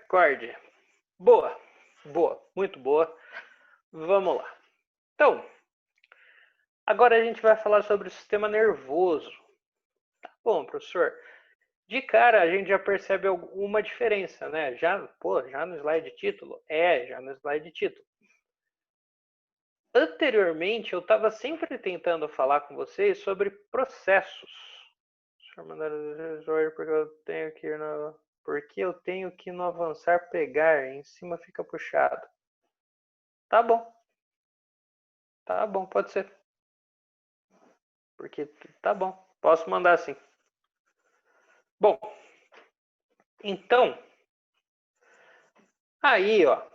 Acorde. Boa, boa, muito boa. Vamos lá. Então, agora a gente vai falar sobre o sistema nervoso. Tá bom, professor. De cara a gente já percebe alguma diferença, né? Já no slide título? Já no slide título. Anteriormente eu estava sempre tentando falar com vocês sobre processos. Deixa eu mandar porque eu tenho que ir no... Porque eu tenho que no avançar pegar, em cima fica puxado. Tá bom. Tá bom, pode ser. Porque tá bom, posso mandar sim. Bom, então, aí, ó.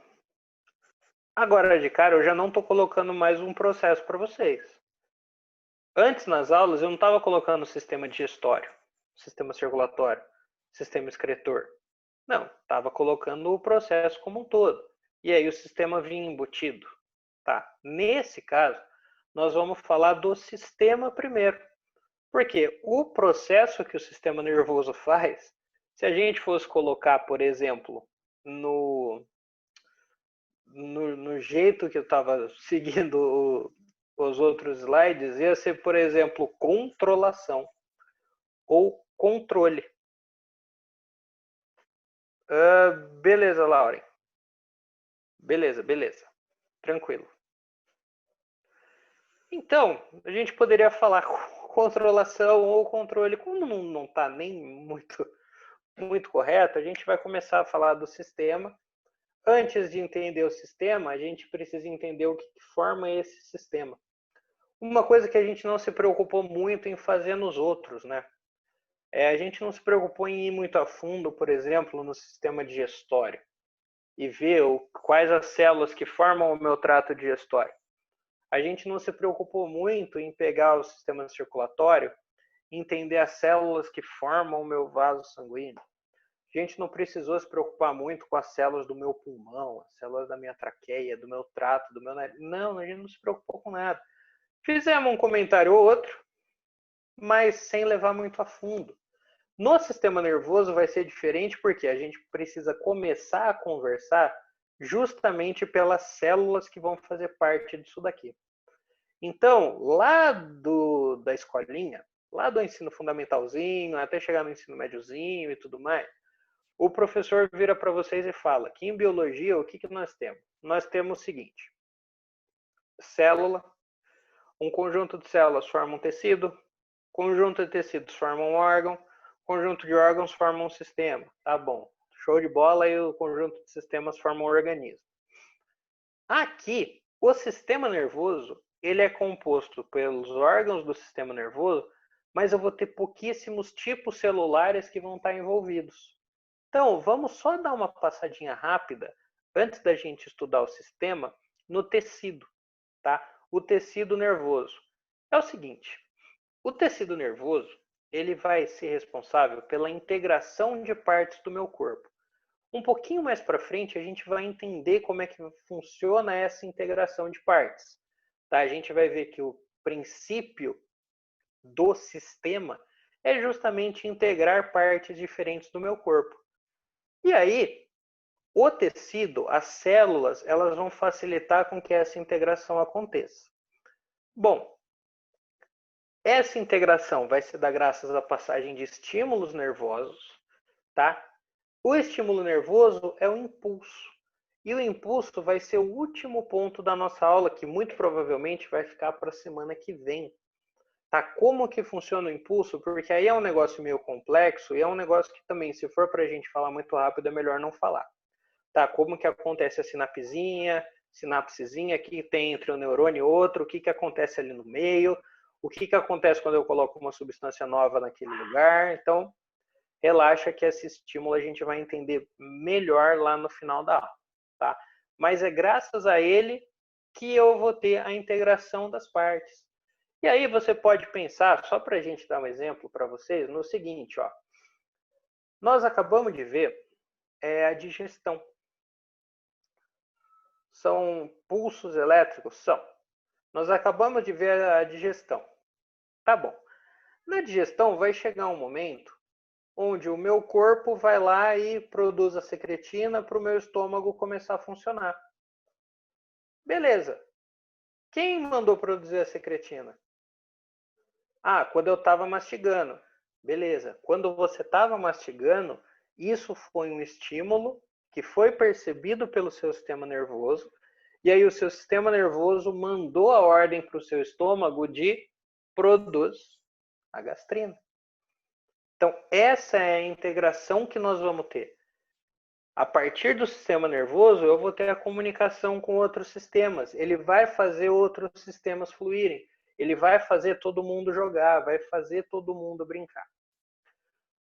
Agora de cara eu já não estou colocando mais um processo para vocês. Antes nas aulas eu não estava colocando sistema digestório, sistema circulatório, sistema excretor. Não, estava colocando o processo como um todo. E aí o sistema vinha embutido. Tá? Nesse caso, nós vamos falar do sistema primeiro. Porque o processo que o sistema nervoso faz, se a gente fosse colocar, por exemplo, no jeito que eu estava seguindo os outros slides, ia ser, por exemplo, controlação ou controle. Beleza, Lauren. Beleza. Tranquilo. Então, a gente poderia falar controlação ou controle. Como não está nem muito correto, a gente vai começar a falar do sistema. Antes de entender o sistema, a gente precisa entender o que forma esse sistema. Uma coisa que a gente não se preocupou muito em fazer nos outros, né? A gente não se preocupou em ir muito a fundo, por exemplo, no sistema digestório e ver quais as células que formam o meu trato digestório. A gente não se preocupou muito em pegar o sistema circulatório e entender as células que formam o meu vaso sanguíneo. A gente não precisou se preocupar muito com as células do meu pulmão, as células da minha traqueia, do meu trato, do meu nariz. Não, a gente não se preocupou com nada. Fizemos um comentário ou outro, mas sem levar muito a fundo. No sistema nervoso vai ser diferente porque a gente precisa começar a conversar justamente pelas células que vão fazer parte disso daqui. Então, lá da escolinha, lá do ensino fundamentalzinho, até chegar no ensino médiozinho e tudo mais, o professor vira para vocês e fala que em biologia o que nós temos? Nós temos o seguinte: célula, um conjunto de células forma um tecido, conjunto de tecidos forma um órgão, conjunto de órgãos forma um sistema. Tá bom, show de bola, e o conjunto de sistemas forma um organismo. Aqui, o sistema nervoso, ele é composto pelos órgãos do sistema nervoso, mas eu vou ter pouquíssimos tipos celulares que vão estar envolvidos. Então, vamos só dar uma passadinha rápida, antes da gente estudar o sistema, no tecido, tá? O tecido nervoso. É o seguinte, o tecido nervoso, ele vai ser responsável pela integração de partes do meu corpo. Um pouquinho mais para frente, a gente vai entender como é que funciona essa integração de partes. Tá? A gente vai ver que o princípio do sistema é justamente integrar partes diferentes do meu corpo. E aí, o tecido, as células, elas vão facilitar com que essa integração aconteça. Bom, essa integração vai se dar graças à passagem de estímulos nervosos, tá? O estímulo nervoso é o impulso. E o impulso vai ser o último ponto da nossa aula, que muito provavelmente vai ficar para a semana que vem. Tá? Como que funciona o impulso? Porque aí é um negócio meio complexo e é um negócio que também, se for para a gente falar muito rápido, é melhor não falar. Tá? Como que acontece a sinapsezinha que tem entre um neurônio e outro, o que acontece ali no meio, o que acontece quando eu coloco uma substância nova naquele lugar. Então, relaxa que esse estímulo a gente vai entender melhor lá no final da aula. Tá? Mas é graças a ele que eu vou ter a integração das partes. E aí você pode pensar, só para a gente dar um exemplo para vocês, no seguinte, ó. Nós acabamos de ver a digestão. São pulsos elétricos? São. Nós acabamos de ver a digestão. Tá bom. Na digestão vai chegar um momento onde o meu corpo vai lá e produz a secretina para o meu estômago começar a funcionar. Beleza. Quem mandou produzir a secretina? Ah, quando eu estava mastigando. Beleza. Quando você estava mastigando, isso foi um estímulo que foi percebido pelo seu sistema nervoso, e aí o seu sistema nervoso mandou a ordem para o seu estômago de produz a gastrina. Então, essa é a integração que nós vamos ter. A partir do sistema nervoso, eu vou ter a comunicação com outros sistemas. Ele vai fazer outros sistemas fluírem. Ele vai fazer todo mundo jogar, vai fazer todo mundo brincar.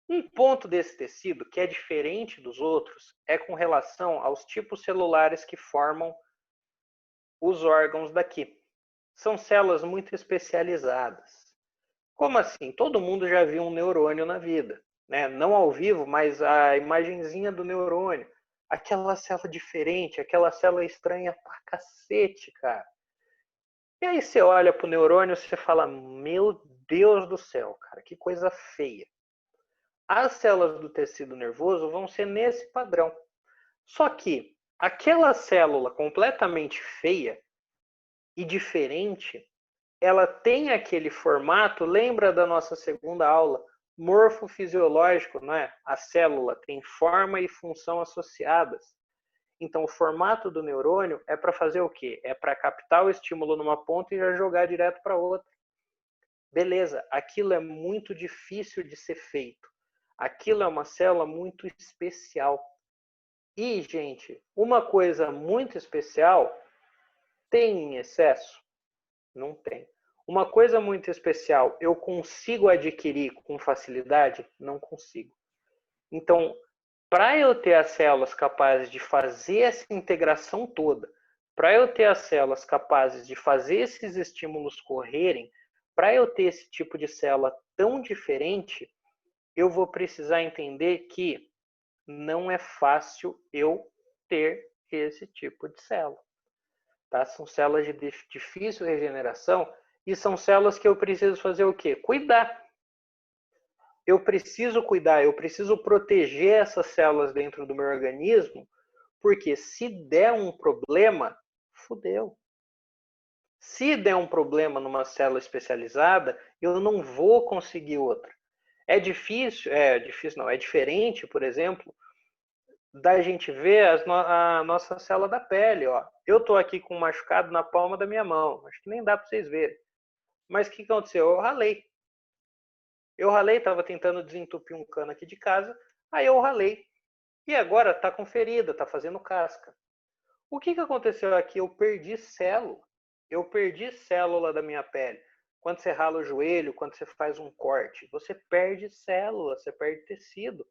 Um ponto desse tecido que é diferente dos outros é com relação aos tipos celulares que formam os órgãos daqui. São células muito especializadas. Como assim? Todo mundo já viu um neurônio na vida, né? Não ao vivo, mas a imagenzinha do neurônio. Aquela célula diferente, aquela célula estranha pra cacete, cara. E aí você olha pro neurônio e você fala, meu Deus do céu, cara, que coisa feia. As células do tecido nervoso vão ser nesse padrão. Só que aquela célula completamente feia e diferente, ela tem aquele formato, lembra da nossa segunda aula, morfofisiológico, não é? A célula tem forma e função associadas. Então, o formato do neurônio é para fazer o quê? É para captar o estímulo numa ponta e já jogar direto para outra. Beleza, aquilo é muito difícil de ser feito. Aquilo é uma célula muito especial. E, gente, uma coisa muito especial tem em excesso? Não tem. Uma coisa muito especial, eu consigo adquirir com facilidade? Não consigo. Então, para eu ter as células capazes de fazer essa integração toda, para eu ter as células capazes de fazer esses estímulos correrem, para eu ter esse tipo de célula tão diferente, eu vou precisar entender que não é fácil eu ter esse tipo de célula. Tá? São células de difícil regeneração e são células que eu preciso fazer o quê? Cuidar. Eu preciso cuidar, eu preciso proteger essas células dentro do meu organismo, porque se der um problema, fudeu. Se der um problema numa célula especializada, eu não vou conseguir outra. É difícil não, é diferente, por exemplo, da gente ver a nossa célula da pele, ó. Eu tô aqui com um machucado na palma da minha mão, acho que nem dá para vocês verem. Mas o que aconteceu? Eu ralei. Estava tentando desentupir um cano aqui de casa, aí eu ralei. E agora tá com ferida, tá fazendo casca. O que aconteceu aqui? Eu perdi célula. Eu perdi célula da minha pele. Quando você rala o joelho, quando você faz um corte, você perde célula, você perde tecido.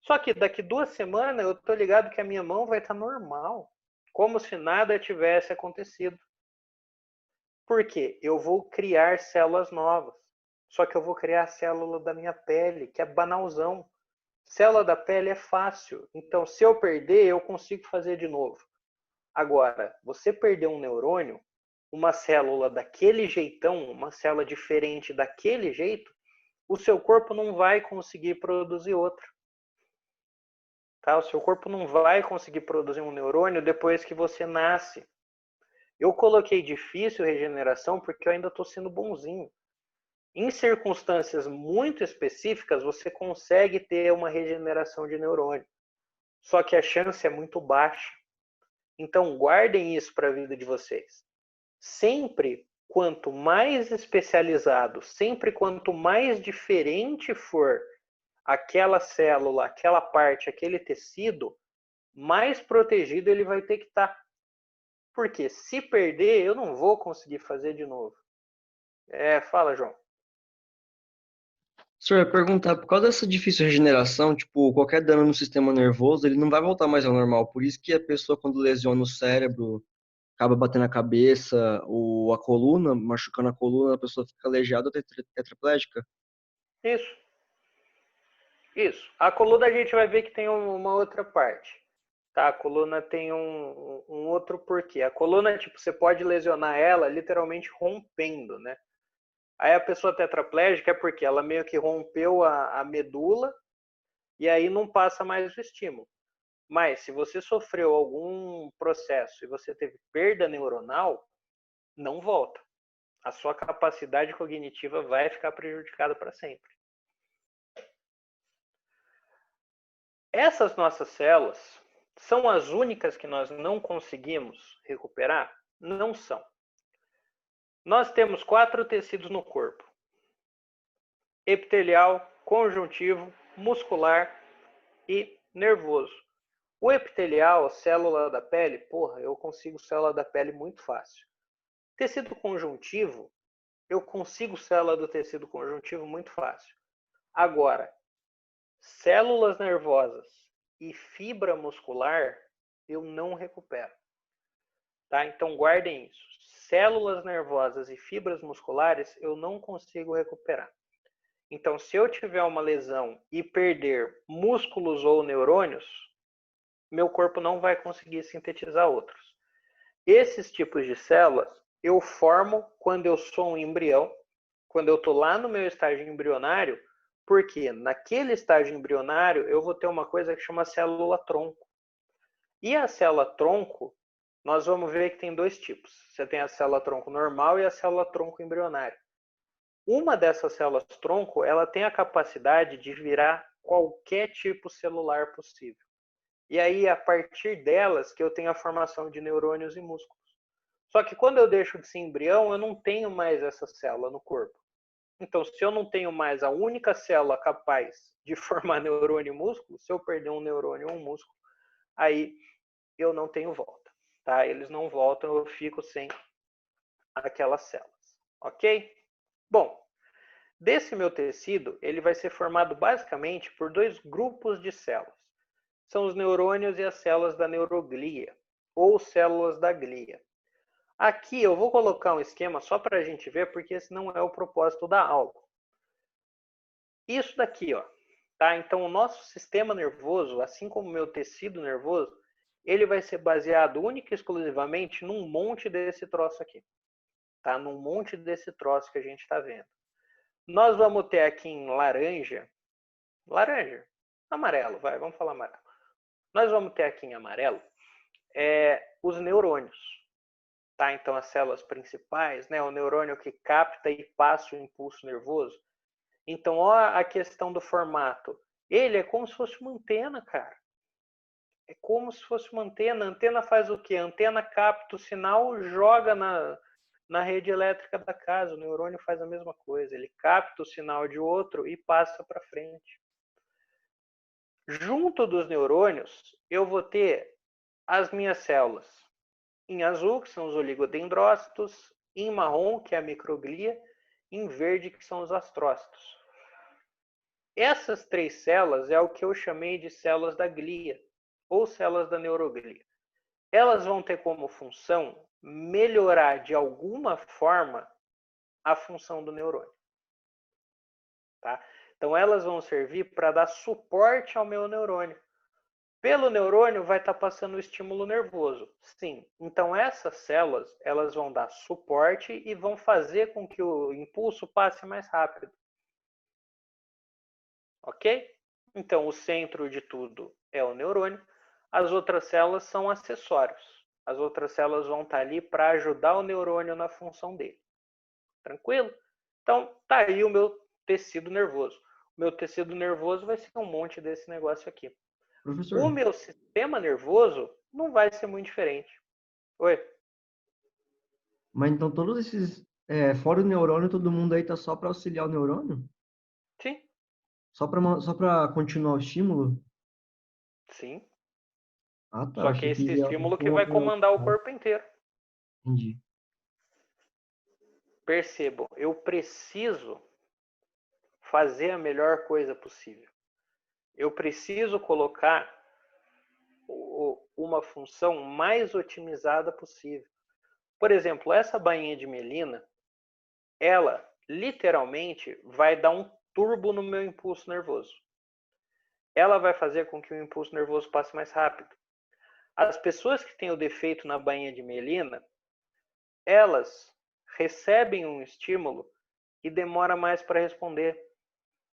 Só que daqui 2 semanas eu tô ligado que a minha mão vai estar normal. Como se nada tivesse acontecido. Por quê? Eu vou criar células novas. Só que eu vou criar a célula da minha pele, que é banalzão. Célula da pele é fácil. Então, se eu perder, eu consigo fazer de novo. Agora, você perder um neurônio, uma célula daquele jeitão, uma célula diferente daquele jeito, o seu corpo não vai conseguir produzir outra. Tá? O seu corpo não vai conseguir produzir um neurônio depois que você nasce. Eu coloquei difícil regeneração porque eu ainda estou sendo bonzinho. Em circunstâncias muito específicas, você consegue ter uma regeneração de neurônio. Só que a chance é muito baixa. Então, guardem isso para a vida de vocês. Sempre quanto mais especializado, sempre quanto mais diferente for aquela célula, aquela parte, aquele tecido, mais protegido ele vai ter que estar. Porque se perder, eu não vou conseguir fazer de novo. Fala, João. Senhor, eu ia perguntar, por causa dessa difícil regeneração, tipo, qualquer dano no sistema nervoso, ele não vai voltar mais ao normal. Por isso que a pessoa, quando lesiona o cérebro, acaba batendo a cabeça ou a coluna, machucando a coluna, a pessoa fica aleijada ou tetraplégica. Isso. Isso. A coluna a gente vai ver que tem uma outra parte. Tá? A coluna tem um outro porquê. A coluna, tipo, você pode lesionar ela literalmente rompendo, né? Aí a pessoa tetraplégica é porque ela meio que rompeu a medula e aí não passa mais o estímulo. Mas se você sofreu algum processo e você teve perda neuronal, não volta. A sua capacidade cognitiva vai ficar prejudicada para sempre. Essas nossas células são as únicas que nós não conseguimos recuperar? Não são. Nós temos 4 tecidos no corpo: epitelial, conjuntivo, muscular e nervoso. O epitelial, célula da pele, eu consigo célula da pele muito fácil. Tecido conjuntivo, eu consigo célula do tecido conjuntivo muito fácil. Agora, células nervosas e fibra muscular, eu não recupero. Tá? Então guardem isso. Células nervosas e fibras musculares, eu não consigo recuperar. Então, se eu tiver uma lesão e perder músculos ou neurônios, meu corpo não vai conseguir sintetizar outros. Esses tipos de células eu formo quando eu sou um embrião, quando eu estou lá no meu estágio embrionário, porque naquele estágio embrionário eu vou ter uma coisa que chama célula-tronco. E a célula-tronco, nós vamos ver que tem 2 tipos. Você tem a célula-tronco normal e a célula-tronco embrionária. Uma dessas células-tronco, ela tem a capacidade de virar qualquer tipo celular possível. E aí, a partir delas, que eu tenho a formação de neurônios e músculos. Só que quando eu deixo de ser embrião, eu não tenho mais essa célula no corpo. Então, se eu não tenho mais a única célula capaz de formar neurônio e músculo, se eu perder um neurônio ou um músculo, aí eu não tenho volta. Tá? Eles não voltam, eu fico sem aquelas células. Ok? Bom, desse meu tecido, ele vai ser formado basicamente por 2 grupos de células. São os neurônios e as células da neuroglia, ou células da glia. Aqui eu vou colocar um esquema só para a gente ver, porque esse não é o propósito da aula. Isso daqui, ó, tá? Então o nosso sistema nervoso, assim como o meu tecido nervoso, ele vai ser baseado única e exclusivamente num monte desse troço aqui. Tá? Num monte desse troço que a gente está vendo. Nós vamos ter aqui em laranja, amarelo, vamos falar amarelo. Nós vamos ter aqui em amarelo os neurônios. Tá? Então, as células principais, né? O neurônio que capta e passa o impulso nervoso. Então, ó a questão do formato. Ele é como se fosse uma antena, cara. É como se fosse uma antena. A antena faz o quê? A antena capta o sinal, joga na rede elétrica da casa. O neurônio faz a mesma coisa. Ele capta o sinal de outro e passa para frente. Junto dos neurônios, eu vou ter as minhas células. Em azul, que são os oligodendrócitos, em marrom, que é a microglia, em verde, que são os astrócitos. Essas 3 células é o que eu chamei de células da glia, ou células da neuroglia. Elas vão ter como função melhorar de alguma forma a função do neurônio. Tá? Então, elas vão servir para dar suporte ao meu neurônio. Pelo neurônio vai estar passando o estímulo nervoso. Sim. Então essas células, elas vão dar suporte e vão fazer com que o impulso passe mais rápido. Ok? Então o centro de tudo é o neurônio. As outras células são acessórios. As outras células vão estar ali para ajudar o neurônio na função dele. Tranquilo? Então tá aí o meu tecido nervoso. O meu tecido nervoso vai ser um monte desse negócio aqui. Professor, O meu sistema nervoso não vai ser muito diferente. Oi? mas então todos esses, fora o neurônio, todo mundo aí tá só para auxiliar o neurônio? Sim, Só para continuar o estímulo? sim. Ah, tá. Só que é Achei que esse ia estímulo que uma vai por outra. comandar o corpo inteiro. Entendi. Percebam, eu preciso fazer a melhor coisa possível. Eu preciso colocar uma função mais otimizada possível. Por exemplo, essa bainha de melina, ela literalmente vai dar um turbo no meu impulso nervoso. Ela vai fazer com que o impulso nervoso passe mais rápido. As pessoas que têm o defeito na bainha de melina, elas recebem um estímulo e demora mais para responder.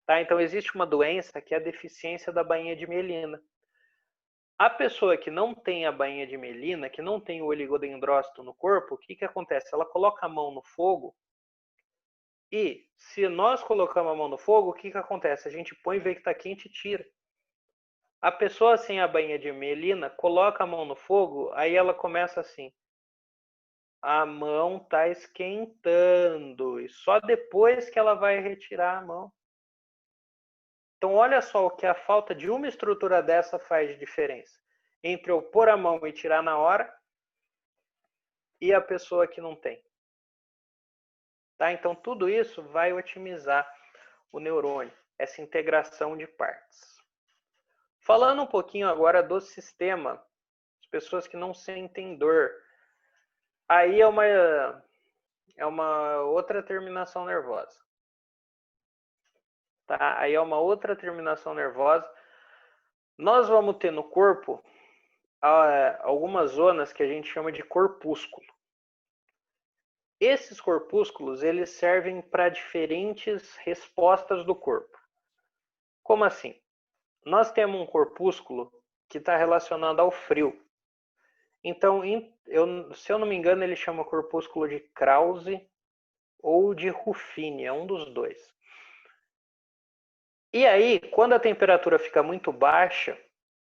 Tá? Então, existe uma doença que é a deficiência da bainha de mielina. A pessoa que não tem a bainha de mielina, que não tem o oligodendrócito no corpo, o que, que acontece? Ela coloca a mão no fogo e, se nós colocamos a mão no fogo, o que, que acontece? A gente põe, vê que está quente e tira. A pessoa sem a bainha de mielina coloca a mão no fogo, aí ela começa assim: a mão está esquentando, e só depois que ela vai retirar a mão. Então, olha só o que a falta de uma estrutura dessa faz de diferença entre eu pôr a mão e tirar na hora e a pessoa que não tem. Tá? Então, tudo isso vai otimizar o neurônio, essa integração de partes. Falando um pouquinho agora do sistema, as pessoas que não sentem dor, aí é uma outra terminação nervosa. Tá? Aí é uma outra terminação nervosa. Nós vamos ter no corpo algumas zonas que a gente chama de corpúsculo. Esses corpúsculos, eles servem para diferentes respostas do corpo. Como assim? Nós temos um corpúsculo que está relacionado ao frio. Então, se eu não me engano, ele chama corpúsculo de Krause ou de Ruffini, é um dos dois. E aí, quando a temperatura fica muito baixa,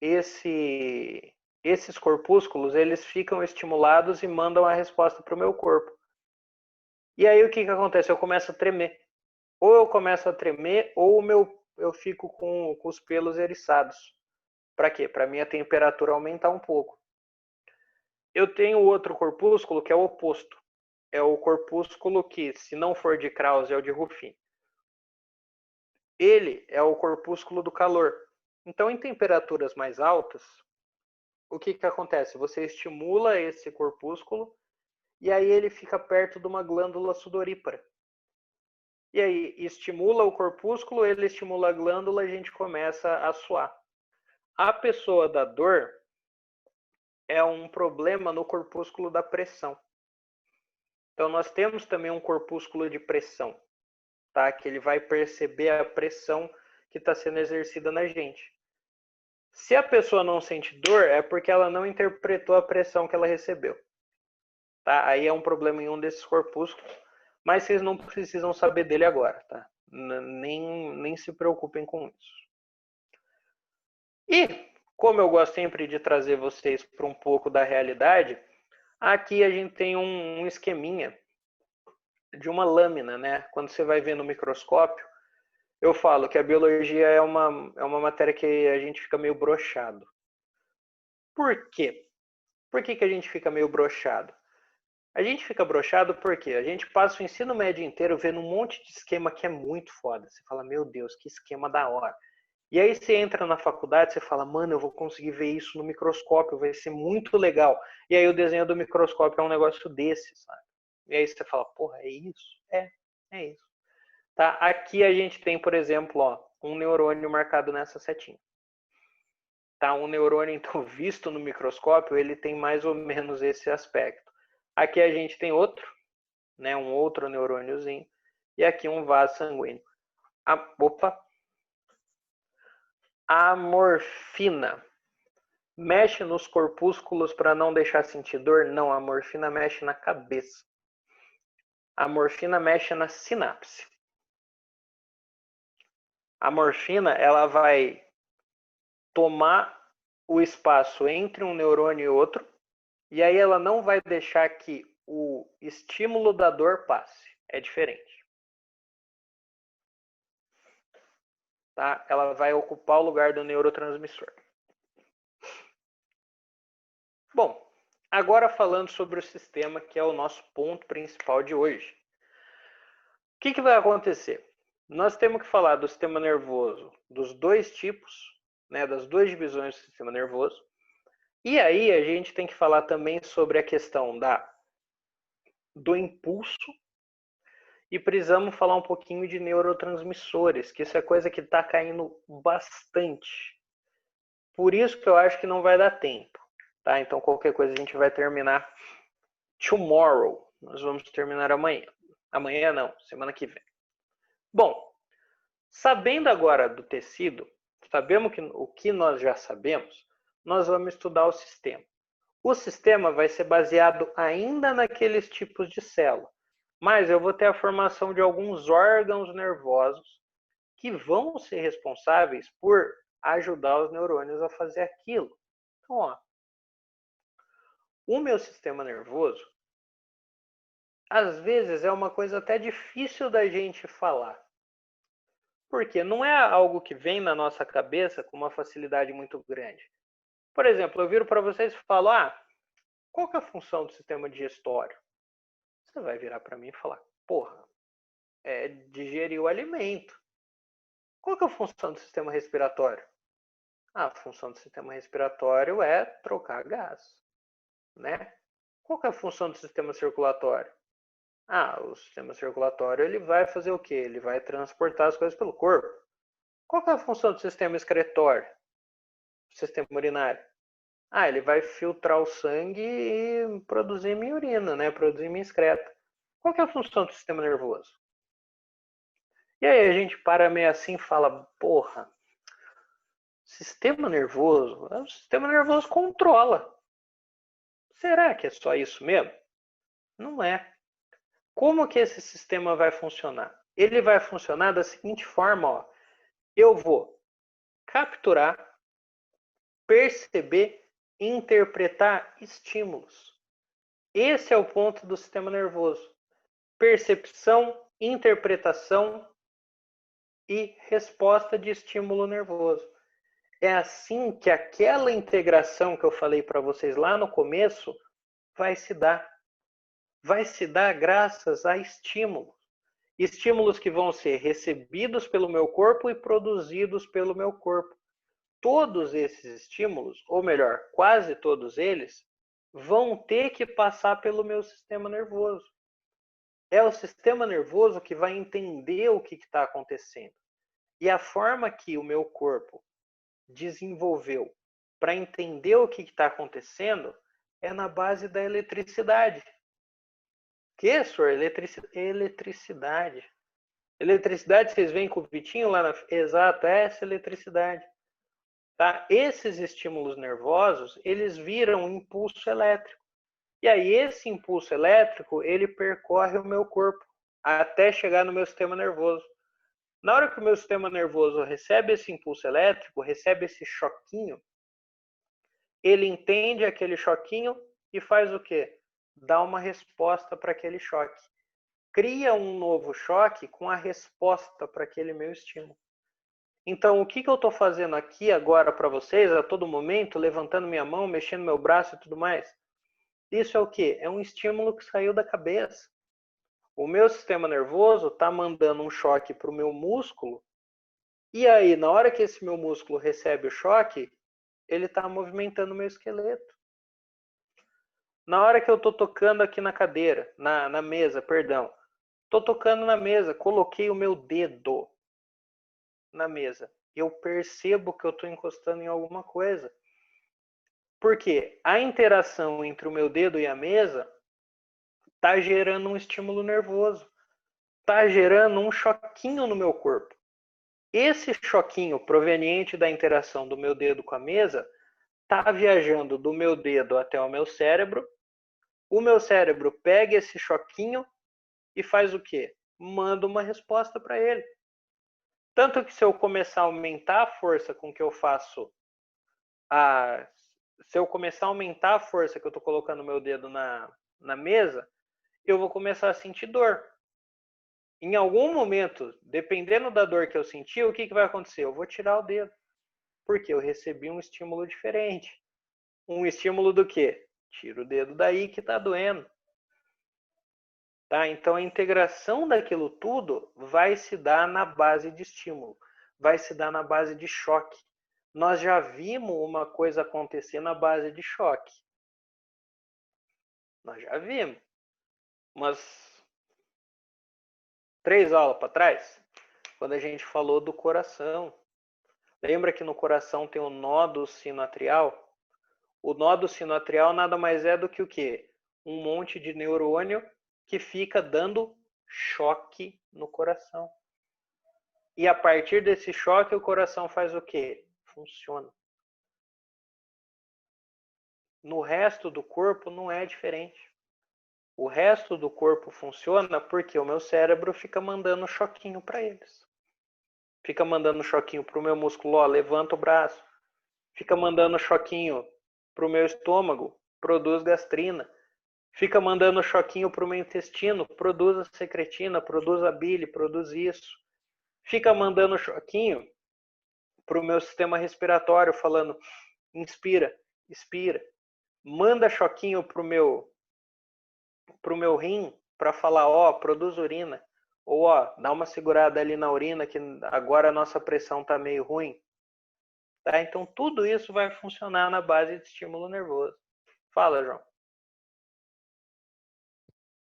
esses corpúsculos, eles ficam estimulados e mandam a resposta para o meu corpo. E aí o que acontece? Eu começo a tremer. Ou eu começo a tremer, ou eu fico com os pelos eriçados. Para quê? Para minha temperatura aumentar um pouco. Eu tenho outro corpúsculo que é o oposto. É o corpúsculo que, se não for de Krause, é o de Ruffini. Ele é o corpúsculo do calor. Então, em temperaturas mais altas, o que acontece? Você estimula esse corpúsculo e aí ele fica perto de uma glândula sudorípara. E aí estimula o corpúsculo, ele estimula a glândula, a gente começa a suar. A pessoa da dor é um problema no corpúsculo da pressão. Então nós temos também um corpúsculo de pressão, tá? Que ele vai perceber a pressão que está sendo exercida na gente. Se a pessoa não sente dor, é porque ela não interpretou a pressão que ela recebeu. Tá? Aí é um problema em um desses corpúsculos, mas vocês não precisam saber dele agora, tá? Nem se preocupem com isso. E, como eu gosto sempre de trazer vocês para um pouco da realidade, aqui a gente tem um esqueminha de uma lâmina, né? Quando você vai ver no microscópio, eu falo que a biologia é uma matéria que a gente fica meio broxado. Por quê? Por que a gente fica meio broxado? A gente fica broxado porque a gente passa o ensino médio inteiro vendo um monte de esquema que é muito foda. Você fala, meu Deus, que esquema da hora. E aí você entra na faculdade, você fala, mano, eu vou conseguir ver isso no microscópio, vai ser muito legal. E aí o desenho do microscópio é um negócio desse, sabe? E aí você fala, porra, é isso? É isso. Tá? Aqui a gente tem, por exemplo, ó, um neurônio marcado nessa setinha. Tá? Um neurônio, então, visto no microscópio, ele tem mais ou menos esse aspecto. Aqui a gente tem outro, né, um outro neurôniozinho, e aqui um vaso sanguíneo. A morfina mexe nos corpúsculos para não deixar sentir dor? Não, a morfina mexe na cabeça. A morfina mexe na sinapse. A morfina, ela vai tomar o espaço entre um neurônio e outro, e aí ela não vai deixar que o estímulo da dor passe. É diferente. Tá? Ela vai ocupar o lugar do neurotransmissor. Bom, agora falando sobre o sistema, que é o nosso ponto principal de hoje. O que vai acontecer? Nós temos que falar do sistema nervoso dos dois tipos, né, das duas divisões do sistema nervoso. E aí a gente tem que falar também sobre a questão do impulso e precisamos falar um pouquinho de neurotransmissores, que isso é coisa que está caindo bastante. Por isso que eu acho que não vai dar tempo. Tá? Então qualquer coisa a gente vai terminar tomorrow. Nós vamos terminar amanhã. Amanhã não, semana que vem. Bom, Sabendo agora do tecido, sabemos o que nós já sabemos, nós vamos estudar o sistema. O sistema vai ser baseado ainda naqueles tipos de célula, mas eu vou ter a formação de alguns órgãos nervosos que vão ser responsáveis por ajudar os neurônios a fazer aquilo. Então, ó, o meu sistema nervoso, às vezes é uma coisa até difícil da gente falar. Porque não é algo que vem na nossa cabeça com uma facilidade muito grande. Por exemplo, eu viro para vocês e falo, qual que é a função do sistema digestório? Você vai virar para mim e falar, porra, é digerir o alimento. Qual que é a função do sistema respiratório? A função do sistema respiratório é trocar gás, né? Qual que é a função do sistema circulatório? O sistema circulatório ele vai fazer o quê? Ele vai transportar as coisas pelo corpo. Qual que é a função do sistema excretório? Do sistema urinário? Ele vai filtrar o sangue e produzir minha urina, né? Produzir minha excreta. Qual que é a função do sistema nervoso? E aí a gente para meio assim e fala, porra, sistema nervoso? O sistema nervoso controla. Será que é só isso mesmo? Não é. Como que esse sistema vai funcionar? Ele vai funcionar da seguinte forma, ó. Eu vou capturar, perceber e interpretar estímulos. Esse é o ponto do sistema nervoso. Percepção, interpretação e resposta de estímulo nervoso. É assim que aquela integração que eu falei para vocês lá no começo vai se dar. Vai se dar graças a estímulos. Estímulos que vão ser recebidos pelo meu corpo e produzidos pelo meu corpo. Todos esses estímulos, ou melhor, quase todos eles, vão ter que passar pelo meu sistema nervoso. É o sistema nervoso que vai entender o que está acontecendo. E a forma que o meu corpo desenvolveu para entender o que está acontecendo é na base da eletricidade. Que, senhor? Eletricidade. Eletricidade, vocês veem com o Vitinho lá na... Exato, é essa eletricidade. Tá? Esses estímulos nervosos, eles viram um impulso elétrico. E aí esse impulso elétrico, ele percorre o meu corpo até chegar no meu sistema nervoso. Na hora que o meu sistema nervoso recebe esse impulso elétrico, recebe esse choquinho, ele entende aquele choquinho e faz o quê? Dá uma resposta para aquele choque. Cria um novo choque com a resposta para aquele meu estímulo. Então, o que eu estou fazendo aqui agora para vocês, a todo momento, levantando minha mão, mexendo meu braço e tudo mais? Isso é o quê? É um estímulo que saiu da cabeça. O meu sistema nervoso está mandando um choque para o meu músculo, e aí, na hora que esse meu músculo recebe o choque, ele está movimentando o meu esqueleto. Na hora que eu estou tocando aqui na cadeira, na mesa, perdão, estou tocando na mesa, coloquei o meu dedo na mesa. Eu percebo que eu estou encostando em alguma coisa. Porque a interação entre o meu dedo e a mesa está gerando um estímulo nervoso. Está gerando um choquinho no meu corpo. Esse choquinho proveniente da interação do meu dedo com a mesa está viajando do meu dedo até o meu cérebro. O meu cérebro pega esse choquinho e faz o quê? Manda uma resposta para ele. Tanto que se eu começar a aumentar a força com que eu faço se eu começar a aumentar a força que eu estou colocando o meu dedo na mesa, eu vou começar a sentir dor. Em algum momento, dependendo da dor que eu sentir, o que vai acontecer? Eu vou tirar o dedo. Porque eu recebi um estímulo diferente. Um estímulo do quê? Tira o dedo daí que está doendo. Tá? Então a integração daquilo tudo vai se dar na base de estímulo. Vai se dar na base de choque. Nós já vimos uma coisa acontecer na base de choque. Nós já vimos. Umas 3 aulas para trás, quando a gente falou do coração. Lembra que no coração tem o nó do sino atrial? O nó do sino atrial nada mais é do que o quê? Um monte de neurônio que fica dando choque no coração. E a partir desse choque, o coração faz o quê? Funciona. No resto do corpo não é diferente. O resto do corpo funciona porque o meu cérebro fica mandando choquinho para eles. Fica mandando choquinho para o meu músculo, ó, levanta o braço. Fica mandando choquinho para o meu estômago, produz gastrina. Fica mandando choquinho para o meu intestino, produz a secretina, produz a bile, produz isso. Fica mandando choquinho para o meu sistema respiratório, falando, inspira, expira. Manda choquinho para o meu rim, para falar, ó, produz urina. Ou, ó, dá uma segurada ali na urina, que agora a nossa pressão está meio ruim. Tá? Então, tudo isso vai funcionar na base de estímulo nervoso. Fala, João.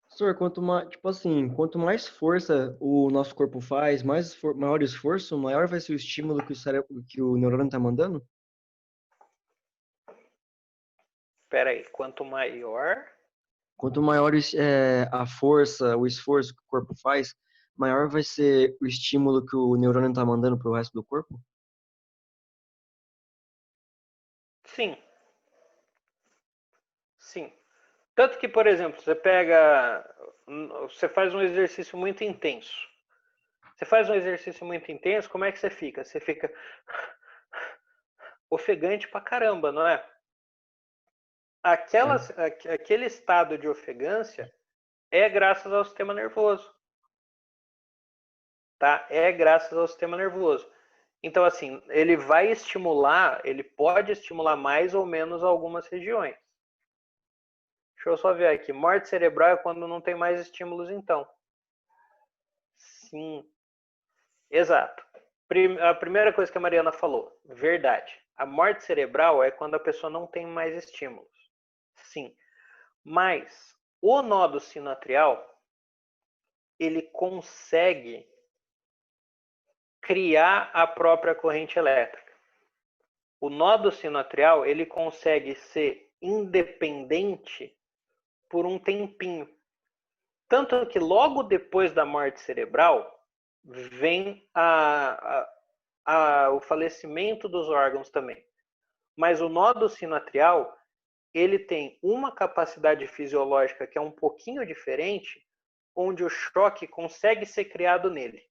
Professor, quanto mais força o nosso corpo faz, maior esforço, maior vai ser o estímulo que o cérebro, que o neurônio está mandando? Espera aí, quanto maior... Quanto maior a força, o esforço que o corpo faz, maior vai ser o estímulo que o neurônio está mandando para o resto do corpo? Sim. Sim. Tanto que, por exemplo, você faz um exercício muito intenso. Você faz um exercício muito intenso, como é que você fica? Você fica ofegante pra caramba, não é? Aquele estado de ofegância é graças ao sistema nervoso. Tá? É graças ao sistema nervoso. Então, assim, ele pode estimular mais ou menos algumas regiões. Deixa eu só ver aqui. Morte cerebral é quando não tem mais estímulos, então. Sim, exato. A primeira coisa que a Mariana falou, verdade. A morte cerebral é quando a pessoa não tem mais estímulos. Sim. Mas o nódo sinoatrial, ele consegue criar a própria corrente elétrica. O nódo sinoatrial, ele consegue ser independente por um tempinho. Tanto que logo depois da morte cerebral, vem o falecimento dos órgãos também. Mas o nódo sinoatrial, ele tem uma capacidade fisiológica que é um pouquinho diferente, onde o choque consegue ser criado nele.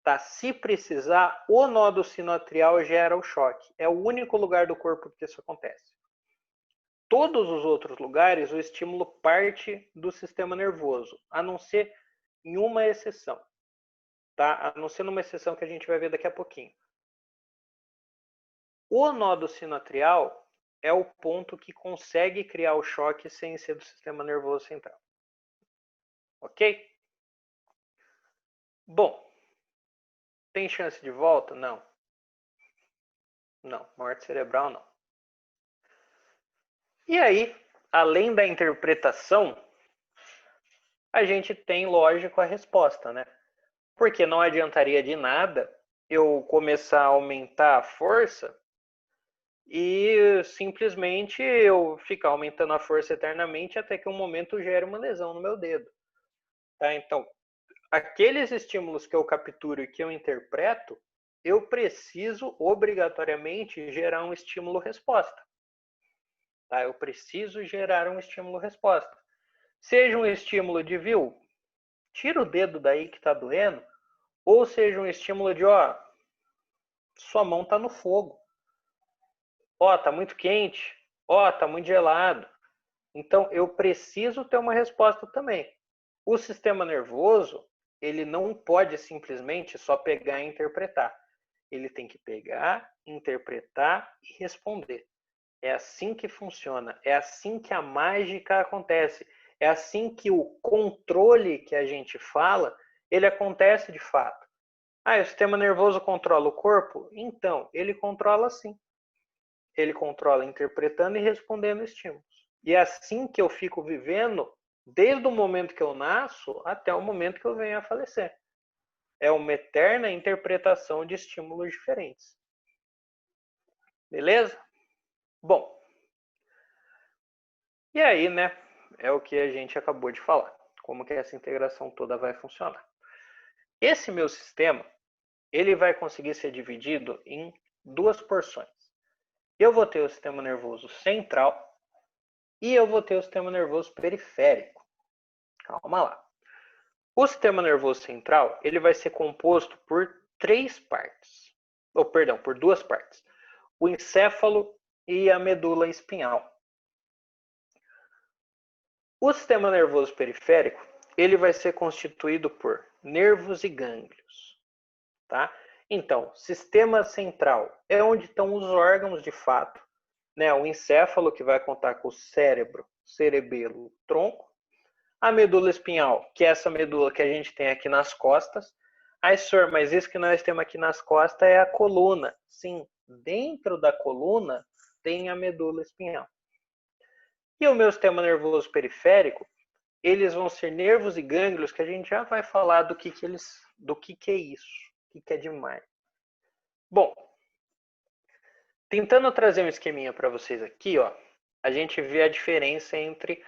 Tá? Se precisar, o nódo sinoatrial gera o choque. É o único lugar do corpo que isso acontece. Todos os outros lugares, o estímulo parte do sistema nervoso, a não ser em uma exceção. Tá? A não ser numa exceção que a gente vai ver daqui a pouquinho. O nódo sinoatrial é o ponto que consegue criar o choque sem ser do sistema nervoso central. Ok? Bom, tem chance de volta? Não. Não, morte cerebral não. E aí, além da interpretação, a gente tem, lógico, a resposta, né? Porque não adiantaria de nada eu começar a aumentar a força e simplesmente eu ficar aumentando a força eternamente até que um momento gere uma lesão no meu dedo. Tá? Então, aqueles estímulos que eu capturo e que eu interpreto, eu preciso obrigatoriamente gerar um estímulo-resposta. Tá? Eu preciso gerar um estímulo-resposta. Seja um estímulo de, viu, tira o dedo daí que está doendo, ou seja um estímulo de, ó, sua mão está no fogo. Ó, tá muito quente. Ó, tá muito gelado. Então, eu preciso ter uma resposta também. O sistema nervoso, ele não pode simplesmente só pegar e interpretar. Ele tem que pegar, interpretar e responder. É assim que funciona. É assim que a mágica acontece. É assim que o controle que a gente fala, ele acontece de fato. Ah, o sistema nervoso controla o corpo? Então, ele controla sim. Ele controla interpretando e respondendo estímulos. E é assim que eu fico vivendo desde o momento que eu nasço até o momento que eu venho a falecer. É uma eterna interpretação de estímulos diferentes. Beleza? Bom, e aí, né, é o que a gente acabou de falar. Como que essa integração toda vai funcionar. Esse meu sistema, ele vai conseguir ser dividido em duas porções. Eu vou ter o sistema nervoso central e eu vou ter o sistema nervoso periférico. Calma lá. O sistema nervoso central, ele vai ser composto por três partes. Por duas partes. O encéfalo e a medula espinhal. O sistema nervoso periférico, ele vai ser constituído por nervos e gânglios, tá? Então, sistema central é onde estão os órgãos de fato, né? O encéfalo, que vai contar com o cérebro, cerebelo, tronco. A medula espinhal, que é essa medula que a gente tem aqui nas costas. Ai, senhor, mas isso que nós temos aqui nas costas é a coluna. Sim, dentro da coluna tem a medula espinhal. E o meu sistema nervoso periférico, eles vão ser nervos e gânglios, que a gente já vai falar do que é isso, o que é demais. Bom, tentando trazer um esqueminha para vocês aqui, ó, a gente vê a diferença entre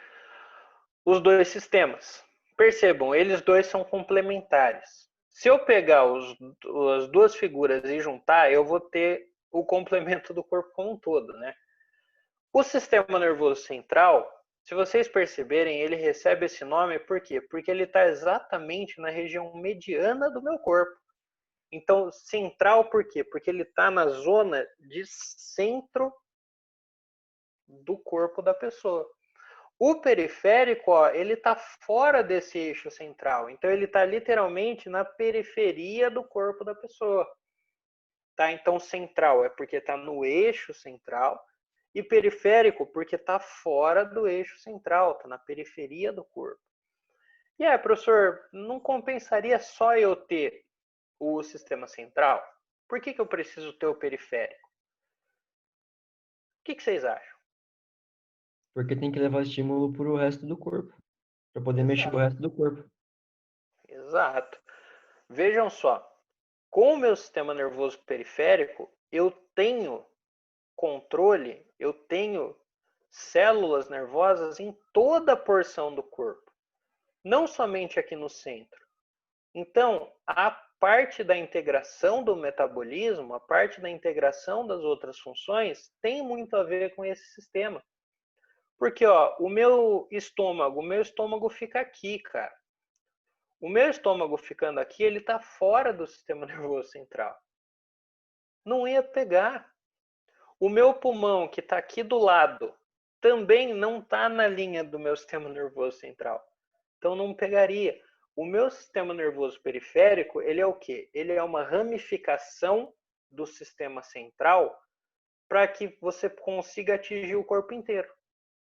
os dois sistemas. Percebam, eles dois são complementares. Se eu pegar as duas figuras e juntar, eu vou ter o complemento do corpo como um todo, né? O sistema nervoso central, se vocês perceberem, ele recebe esse nome por quê? Porque ele está exatamente na região mediana do meu corpo. Então, central por quê? Porque ele está na zona de centro do corpo da pessoa. O periférico, ó, ele está fora desse eixo central. Então, ele está literalmente na periferia do corpo da pessoa. Tá? Então, central é porque está no eixo central. E periférico porque está fora do eixo central, está na periferia do corpo. E aí, professor, não compensaria só eu ter o sistema central? Por que eu preciso ter o periférico? O que vocês acham? Porque tem que levar estímulo para o resto do corpo, para poder mexer o resto do corpo. Exato. Vejam só, com o meu sistema nervoso periférico, eu tenho controle, eu tenho células nervosas em toda a porção do corpo, não somente aqui no centro. Então, a parte da integração do metabolismo, a parte da integração das outras funções, tem muito a ver com esse sistema. Porque, ó, o meu estômago fica aqui, cara. O meu estômago ficando aqui, ele está fora do sistema nervoso central. Não ia pegar. O meu pulmão, que está aqui do lado, também não está na linha do meu sistema nervoso central. Então não pegaria. O meu sistema nervoso periférico, ele é o quê? Ele é uma ramificação do sistema central para que você consiga atingir o corpo inteiro.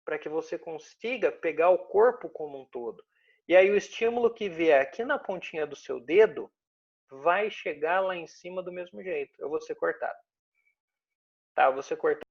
Para que você consiga pegar o corpo como um todo. E aí o estímulo que vier aqui na pontinha do seu dedo vai chegar lá em cima do mesmo jeito. Eu vou ser cortado. Tá? Eu vou ser cortado